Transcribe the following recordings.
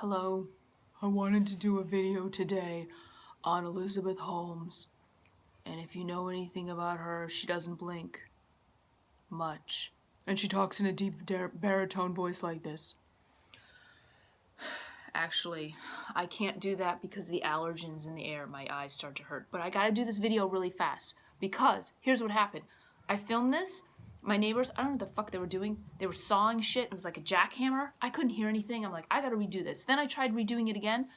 Hello, I wanted to do a video today on Elizabeth Holmes. And if you know anything about her, she doesn't blink much. And she talks in a deep baritone voice like this. Actually, I can't do that because the allergens in the air, my eyes start to hurt. But I gotta do this video really fast because here's what happened. I filmed this. My neighbors, I don't know what the fuck they were doing. They were sawing shit. It was like a jackhammer. I couldn't hear anything. I'm like, I gotta redo this. Then I tried redoing it again.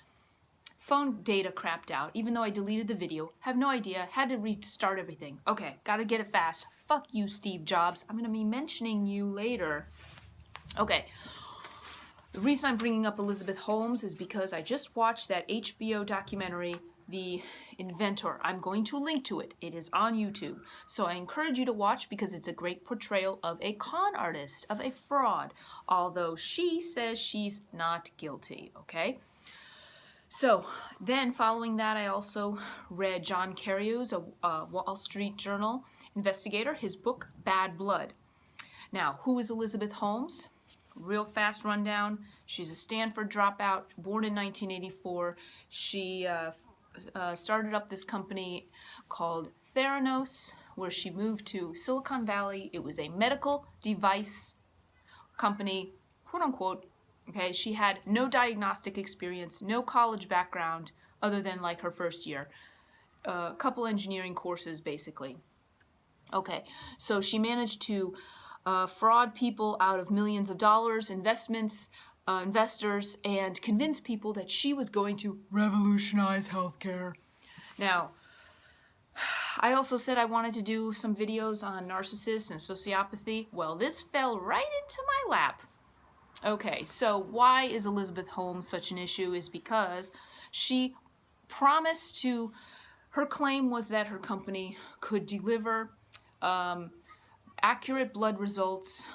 Phone data crapped out, even though I deleted the video. Have no idea. Had to restart everything. Okay, gotta get it fast. Fuck you, Steve Jobs. I'm gonna be mentioning you later. Okay. The reason I'm bringing up Elizabeth Holmes is because I just watched that HBO documentary, The Inventor. I'm going to link to it. It is on YouTube. So I encourage you to watch because it's a great portrayal of a con artist, of a fraud, although she says she's not guilty, okay? So then following that, I also read John Carreyrou's, a Wall Street Journal investigator, his book, Bad Blood. Now, who is Elizabeth Holmes? Real fast rundown. She's a Stanford dropout, born in 1984. She started up this company called Theranos, where she moved to Silicon Valley. It was a medical device company, quote unquote. Okay, she had no diagnostic experience, no college background, other than like her first year. A couple engineering courses, basically. Okay, so she managed to fraud people out of millions of dollars, investors, and convince people that she was going to revolutionize healthcare. Now, I also said I wanted to do some videos on narcissists and sociopathy. Well, this fell right into my lap. Okay, so why is Elizabeth Holmes such an issue is because she promised to, her claim was that her company could deliver accurate blood results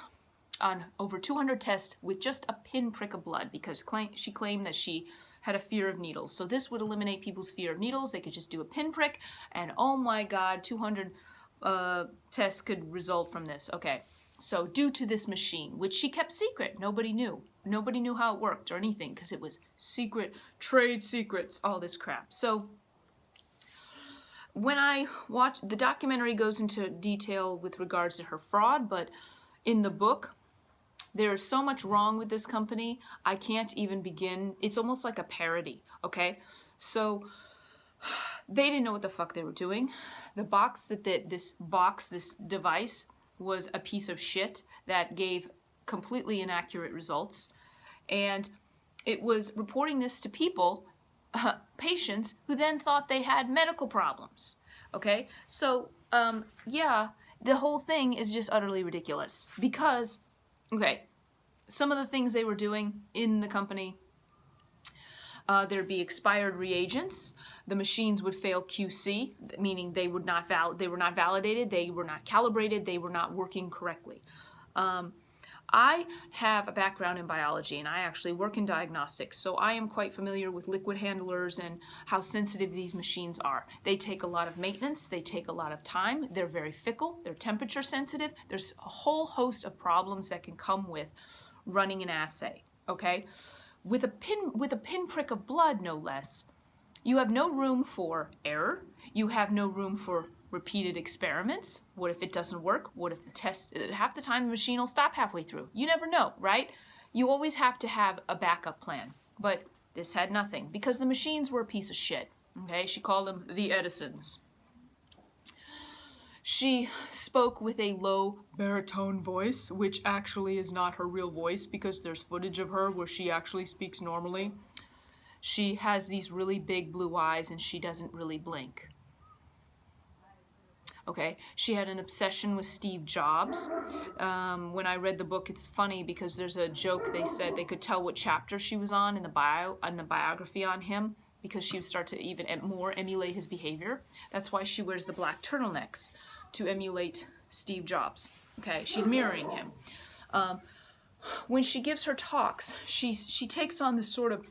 on over 200 tests with just a pinprick of blood because she claimed that she had a fear of needles. So this would eliminate people's fear of needles. They could just do a pinprick and oh my God, 200 tests could result from this. Okay, so due to this machine, which she kept secret, nobody knew. Nobody knew how it worked or anything because it was secret, trade secrets, all this crap. So when I watch, the documentary goes into detail with regards to her fraud, but in the book, there's so much wrong with this company, I can't even begin. It's almost like a parody, okay? So they didn't know what the fuck they were doing. The box that this device was a piece of shit that gave completely inaccurate results. And it was reporting this to people, patients, who then thought they had medical problems, okay? So, yeah, the whole thing is just utterly ridiculous because, okay, some of the things they were doing in the company, there'd be expired reagents, the machines would fail QC, meaning they were not validated, they were not calibrated, they were not working correctly. I have a background in biology and I actually work in diagnostics, so I am quite familiar with liquid handlers and how sensitive these machines are. They take a lot of maintenance, they take a lot of time, they're very fickle, they're temperature sensitive, there's a whole host of problems that can come with running an assay, okay? With a pinprick of blood, no less, you have no room for error, you have no room for repeated experiments. What if it doesn't work? What if the test, half the time the machine will stop halfway through? You never know, right? You always have to have a backup plan. But this had nothing because the machines were a piece of shit. Okay, she called them the Edisons. She spoke with a low baritone voice, which actually is not her real voice because there's footage of her where she actually speaks normally. She has these really big blue eyes and she doesn't really blink. Okay, she had an obsession with Steve Jobs. When I read the book, it's funny because there's a joke. They said they could tell what chapter she was on in the biography on him because she would start to even more emulate his behavior. That's why she wears the black turtlenecks, to emulate Steve Jobs. Okay, she's mirroring him. When she gives her talks, she takes on this sort of,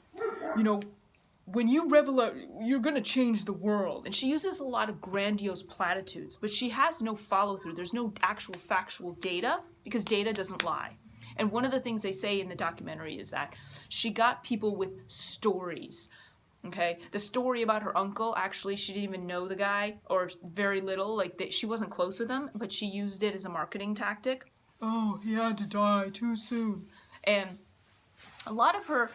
you know, when you you're going to change the world. And she uses a lot of grandiose platitudes, but she has no follow-through. There's no actual factual data because data doesn't lie. And one of the things they say in the documentary is that she got people with stories. Okay, the story about her uncle, actually, she didn't even know the guy, or very little, like she wasn't close with him, but she used it as a marketing tactic. Oh, he had to die too soon. And a lot of her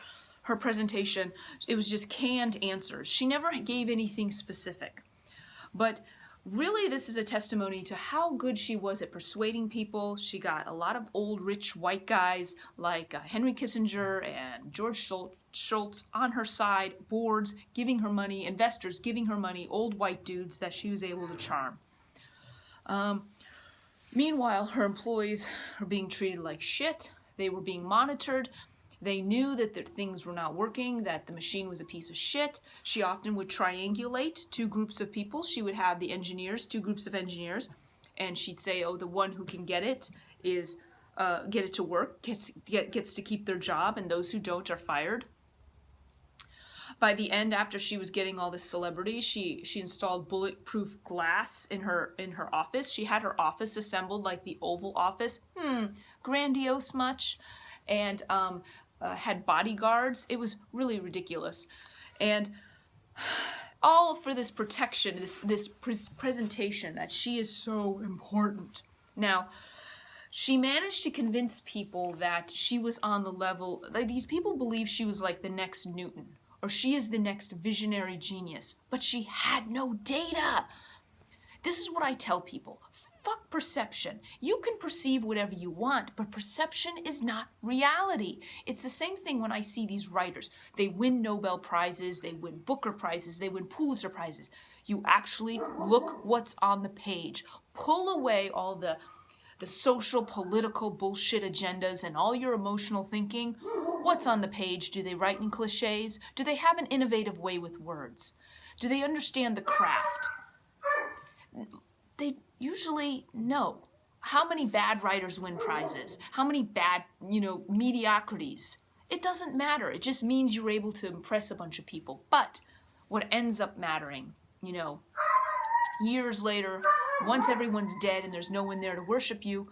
presentation, it was just canned answers. She never gave anything specific. But really, this is a testimony to how good she was at persuading people. She got a lot of old, rich, white guys like Henry Kissinger and George Schultz on her side, boards giving her money, investors giving her money, old white dudes that she was able to charm. Meanwhile, her employees were being treated like shit. They were being monitored. They knew that things were not working, that the machine was a piece of shit. She often would triangulate two groups of people. She would have the engineers, two groups of engineers, and she'd say, oh, the one who can get it is get it to work, gets to keep their job, and those who don't are fired. By the end, after she was getting all this celebrity, she installed bulletproof glass in her office. She had her office assembled like the Oval Office. Grandiose much? And had bodyguards. It was really ridiculous. And all for this protection, this presentation that she is so important. Now, she managed to convince people that she was on the level, like these people believed she was like the next Newton, or she is the next visionary genius, but she had no data. This is what I tell people. Fuck perception. You can perceive whatever you want, but perception is not reality. It's the same thing when I see these writers. They win Nobel Prizes, they win Booker Prizes, they win Pulitzer Prizes. You actually look what's on the page. Pull away all the social, political bullshit agendas and all your emotional thinking. What's on the page? Do they write in cliches? Do they have an innovative way with words? Do they understand the craft? They usually know. How many bad writers win prizes? How many bad, mediocrities? It doesn't matter. It just means you were able to impress a bunch of people. But what ends up mattering, years later, once everyone's dead and there's no one there to worship you,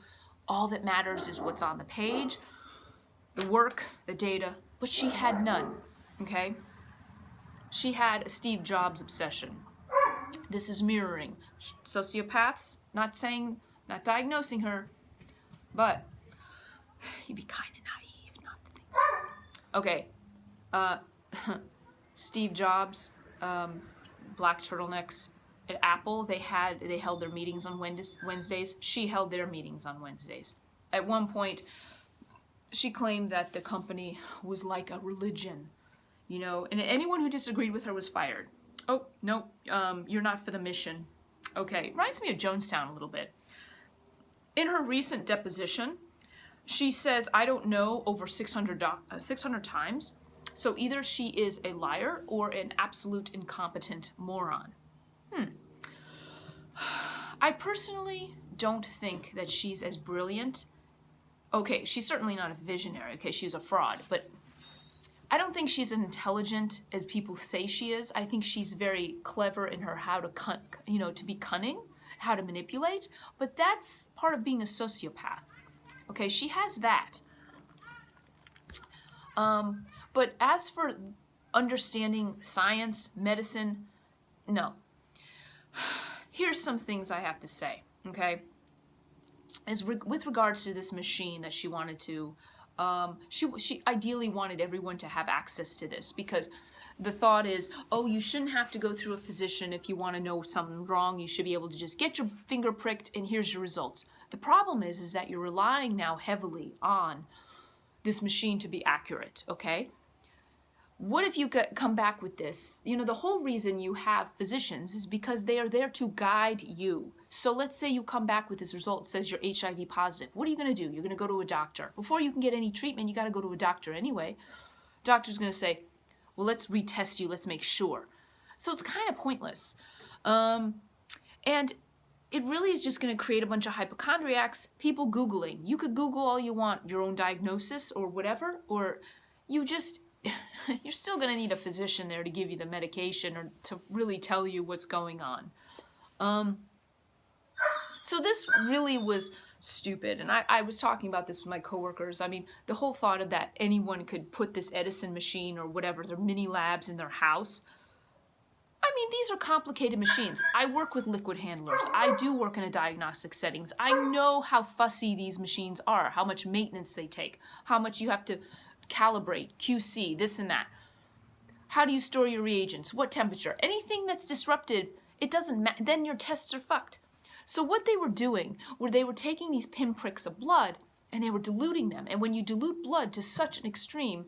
all that matters is what's on the page, the work, the data. But she had none, okay? She had a Steve Jobs obsession. This is mirroring. Sociopaths, not diagnosing her, but you'd be kind of naive not to think so. Okay, Steve Jobs, black turtlenecks. At Apple, they held their meetings on Wednesdays. She held their meetings on Wednesdays. At one point, she claimed that the company was like a religion, and anyone who disagreed with her was fired. Oh, no, you're not for the mission. Okay, reminds me of Jonestown a little bit. In her recent deposition, she says, I don't know, over 600 times. So either she is a liar or an absolute incompetent moron. I personally don't think that she's as brilliant. Okay, she's certainly not a visionary. Okay, she's a fraud, but I don't think she's as intelligent as people say she is. I think she's very clever in her how to to be cunning, how to manipulate, but that's part of being a sociopath. Okay, she has that. But as for understanding science, medicine, no. Here's some things I have to say, okay? With regards to this machine that she wanted to, she ideally wanted everyone to have access to this, because the thought is, oh, you shouldn't have to go through a physician if you want to know something wrong. You should be able to just get your finger pricked and here's your results. The problem is that you're relying now heavily on this machine to be accurate, okay? What if you come back with this? The whole reason you have physicians is because they are there to guide you. So let's say you come back with this result that says you're HIV positive. What are you going to do? You're going to go to a doctor. Before you can get any treatment, you got to go to a doctor anyway. Doctor's going to say, well, let's retest you. Let's make sure. So it's kind of pointless. And it really is just going to create a bunch of hypochondriacs, people Googling. You could Google all you want, your own diagnosis or whatever, or you're still going to need a physician there to give you the medication or to really tell you what's going on. So this really was stupid. And I was talking about this with my coworkers. I mean, the whole thought of that anyone could put this Edison machine or whatever, their mini labs in their house. I mean, these are complicated machines. I work with liquid handlers. I do work in a diagnostic settings. I know how fussy these machines are, how much maintenance they take, how much you have to calibrate, QC, this and that. How do you store your reagents? What temperature? Anything that's disrupted, it doesn't matter. Then your tests are fucked. So what they were doing, were they were taking these pinpricks of blood and they were diluting them. And when you dilute blood to such an extreme,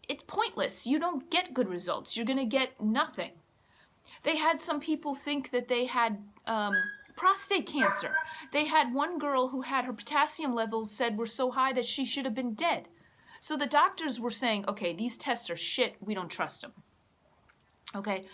it's pointless. You don't get good results. You're going to get nothing. They had some people think that they had prostate cancer. They had one girl who had her potassium levels said were so high that she should have been dead. So the doctors were saying, okay, these tests are shit. We don't trust them. Okay.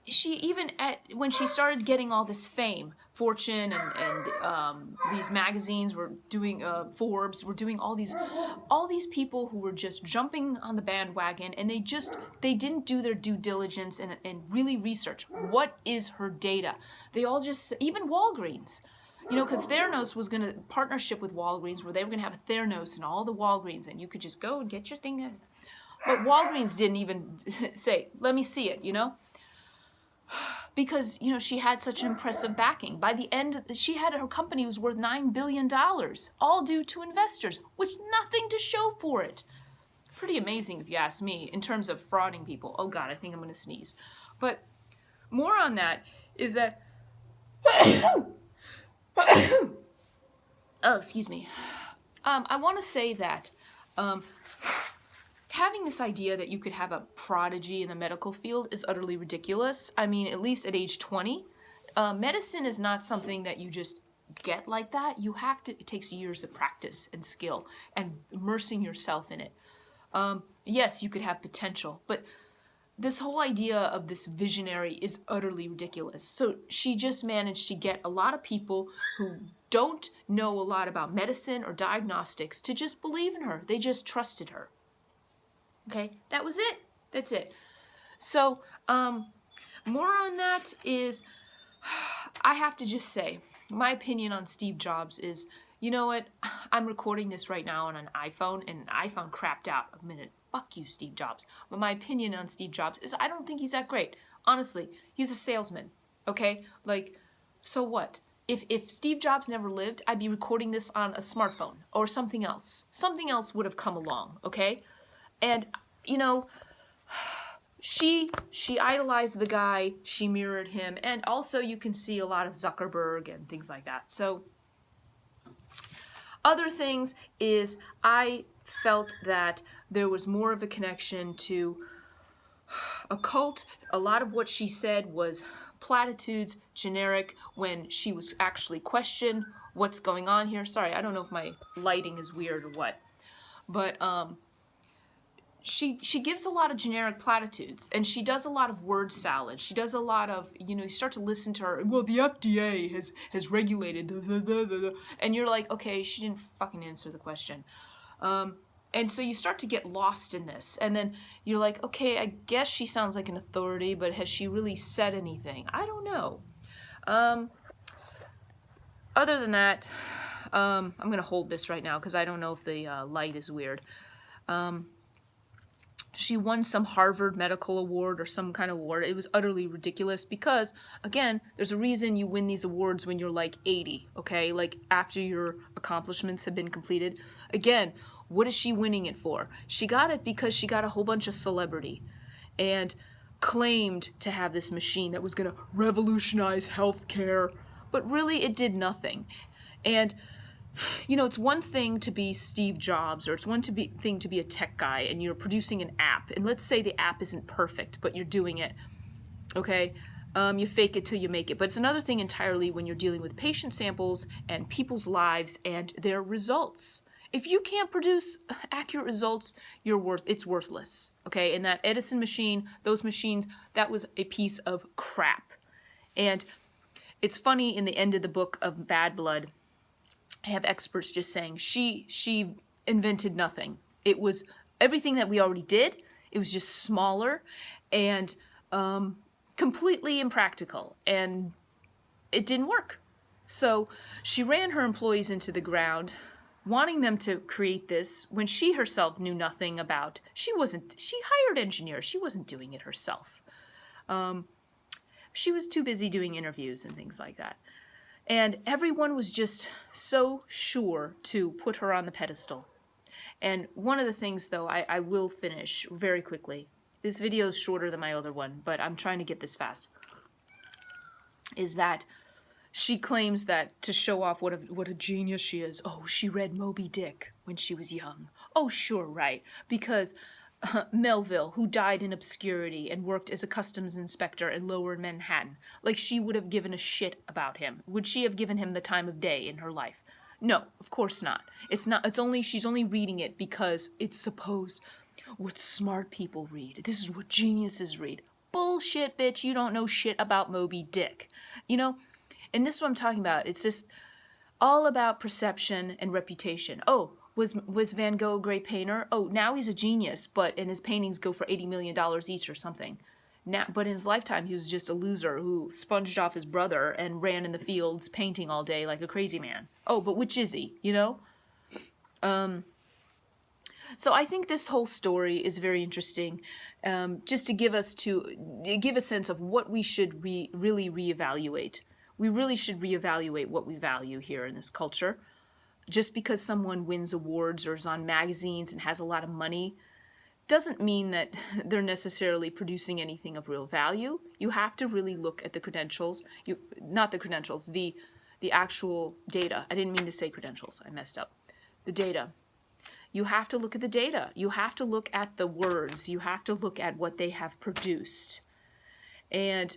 She even, when she started getting all this fame, Fortune and these magazines were doing, Forbes were doing all these people who were just jumping on the bandwagon, and they didn't do their due diligence and really research what is her data. They all just, even Walgreens, you know, because Theranos was going to partnership with Walgreens where they were going to have a Theranos in all the Walgreens, and you could just go and get your thing. But Walgreens didn't even say, let me see it, you know? Because, you know, she had such an impressive backing. By the end, her company was worth $9 billion, all due to investors, with nothing to show for it. Pretty amazing, if you ask me, in terms of frauding people. Oh, God, I think I'm going to sneeze. But more on that is that... oh, excuse me. I want to say that... having this idea that you could have a prodigy in the medical field is utterly ridiculous. I mean, at least at age 20, medicine is not something that you just get like that. You have to, it takes years of practice and skill and immersing yourself in it. Yes, you could have potential, but this whole idea of this visionary is utterly ridiculous. So she just managed to get a lot of people who don't know a lot about medicine or diagnostics to just believe in her. They just trusted her. Okay, that was it. That's it. So, more on that is, I have to just say, my opinion on Steve Jobs is, you know what, I'm recording this right now on an iPhone, and an iPhone crapped out a minute. Fuck you, Steve Jobs. But my opinion on Steve Jobs is I don't think he's that great. Honestly, he's a salesman, okay? Like, so what? If Steve Jobs never lived, I'd be recording this on a smartphone or something else. Something else would have come along, okay? And, you know, she idolized the guy, she mirrored him, and also you can see a lot of Zuckerberg and things like that. So, other things is I felt that there was more of a connection to a cult. A lot of what she said was platitudes, generic, when she was actually questioned what's going on here. Sorry, I don't know if my lighting is weird or what. But, she gives a lot of generic platitudes, and she does a lot of word salad. She does a lot of, you know, you start to listen to her, well, the FDA has regulated, and you're like, okay, she didn't fucking answer the question. And so you start to get lost in this, and then you're like, okay, I guess she sounds like an authority, but has she really said anything? I don't know. Other than that, I'm going to hold this right now, because I don't know if the light is weird. She won some Harvard Medical Award or some kind of award. It was utterly ridiculous because, again, there's a reason you win these awards when you're like 80, okay? Like after your accomplishments have been completed. Again, what is she winning it for? She got it because she got a whole bunch of celebrity and claimed to have this machine that was going to revolutionize healthcare, but really it did nothing. And you know, it's one thing to be Steve Jobs, or it's one thing to be a tech guy, and you're producing an app, and let's say the app isn't perfect, but you're doing it, okay? You fake it till you make it. But it's another thing entirely when you're dealing with patient samples and people's lives and their results. If you can't produce accurate results, it's worthless, okay? And that Edison machine, those machines, that was a piece of crap. And it's funny, in the end of the book of Bad Blood, I have experts just saying she invented nothing. It was everything that we already did. It was just smaller and completely impractical, and it didn't work. So she ran her employees into the ground, wanting them to create this when she herself knew nothing about. She hired engineers. She wasn't doing it herself. She was too busy doing interviews and things like that. And everyone was just so sure to put her on the pedestal. And one of the things, though, I will finish very quickly. This video is shorter than my other one, but I'm trying to get this fast. Is that she claims that to show off what a genius she is. Oh, she read Moby Dick when she was young. Oh, sure, right. Because Melville, who died in obscurity and worked as a customs inspector in Lower Manhattan, like she would have given a shit about him. Would she have given him the time of day in her life? No, of course not. It's not. She's only reading it because it's supposed what smart people read. This is what geniuses read. Bullshit, bitch. You don't know shit about Moby Dick. You know? And this is what I'm talking about. It's just all about perception and reputation. Oh, was Van Gogh a great painter? Oh, now he's a genius, and his paintings go for $80 million each or something. Now, but in his lifetime, he was just a loser who sponged off his brother and ran in the fields painting all day like a crazy man. Oh, but which is he, you know? So I think this whole story is very interesting, just to give a sense of what we should really reevaluate. We really should reevaluate what we value here in this culture. Just because someone wins awards or is on magazines and has a lot of money doesn't mean that they're necessarily producing anything of real value. You have to really look at the credentials. Not the credentials, the actual data. I didn't mean to say credentials. I messed up. The data. You have to look at the data. You have to look at the words. You have to look at what they have produced. And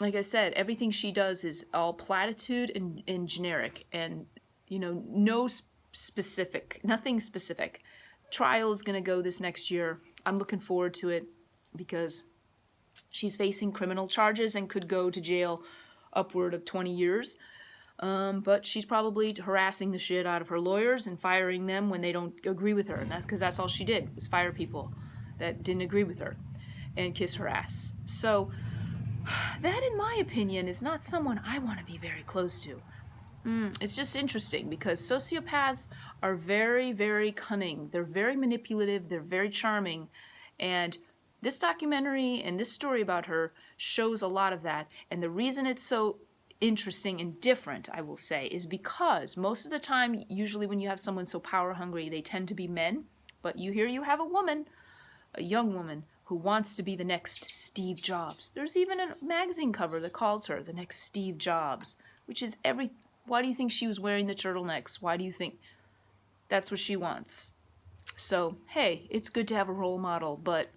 like I said, everything she does is all platitude and generic, and no specific, nothing specific. Trial is going to go this next year. I'm looking forward to it because she's facing criminal charges and could go to jail upward of 20 years. But she's probably harassing the shit out of her lawyers and firing them when they don't agree with her. And that's because that's all she did, was fire people that didn't agree with her and kiss her ass. So that, in my opinion, is not someone I want to be very close to. It's just interesting because sociopaths are very, very cunning. They're very manipulative. They're very charming. And this documentary and this story about her shows a lot of that. And the reason it's so interesting and different, I will say, is because most of the time, usually when you have someone so power hungry, they tend to be men. But you have a woman, a young woman, who wants to be the next Steve Jobs. There's even a magazine cover that calls her the next Steve Jobs, which is why do you think she was wearing the turtlenecks? Why do you think that's what she wants? So, hey, it's good to have a role model, but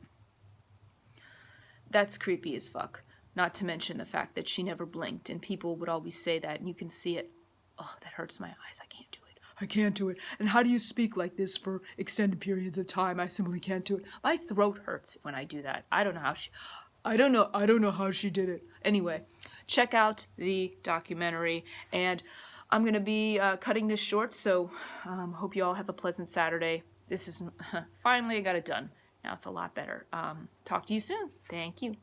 that's creepy as fuck. Not to mention the fact that she never blinked, and people would always say that, and you can see it. Oh, that hurts my eyes. I can't do it. I can't do it. And how do you speak like this for extended periods of time? I simply can't do it. My throat hurts when I do that. I don't know how she did it. Anyway, check out the documentary, and I'm going to be cutting this short, so hope you all have a pleasant Saturday. This is finally I got it done. Now it's a lot better. Talk to you soon. Thank you.